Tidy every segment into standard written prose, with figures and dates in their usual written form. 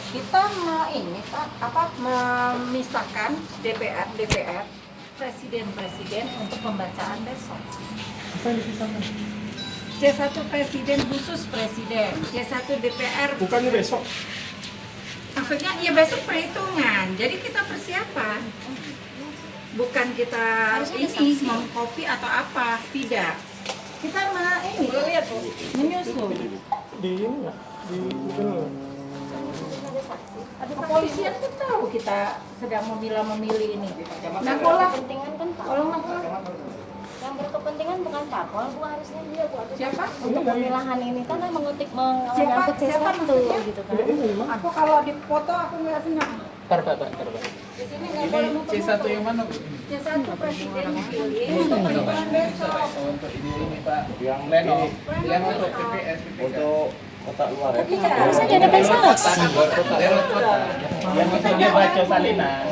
kita ini Pak, memisahkan DPR presiden untuk pembacaan besok. Apa yang dipisahkan? C1 presiden khusus presiden, C1 DPR. Bukannya besok? Maksudnya ya besok perhitungan. Jadi kita persiapan. Bukan kita ini mengcopy atau apa, tidak. Kita ini lihat menyusun. Di ini nggak? Di Google. Kepolisian kan tahu kita sedang memilih ini. Nah, Kepentingan kan Pak. kalau Yang berkepentingan bukan parpol, Bu, harusnya dia Bu. siapa? Untuk pemilahan ini kan mengutip Siapa? mengangkut Siapa C1 maksudnya? gitu kan. Aku kalau dipoto aku nggak senang. Pak. Di sini nggak boleh Ini C1 yang mana, Bu? C1 presiden pilih untuk perhitungan besok. Untuk ini Pak, yang Leno, yang untuk PPS, Untuk kota luar ya. Harusnya ada depensaksi. yang maksudnya baca Salinan.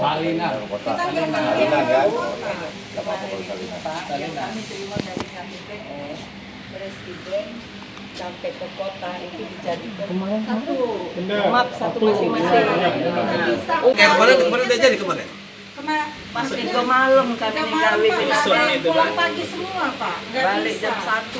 Kota Kita nggak Salinan pilih kan. kota. Enggak apa-apa kalau Salinan. Kami terima dari KPPS, presiden sampai ke kota itu dijadikan satu. Benar. Map satu masing-masing. Oke, kemarin udah jadi kemarin. Masuk ke malam kami Iya, kawin. Besok itu, Pulang Pak. pagi semua Pak. Nggak Balik bisa. jam 1.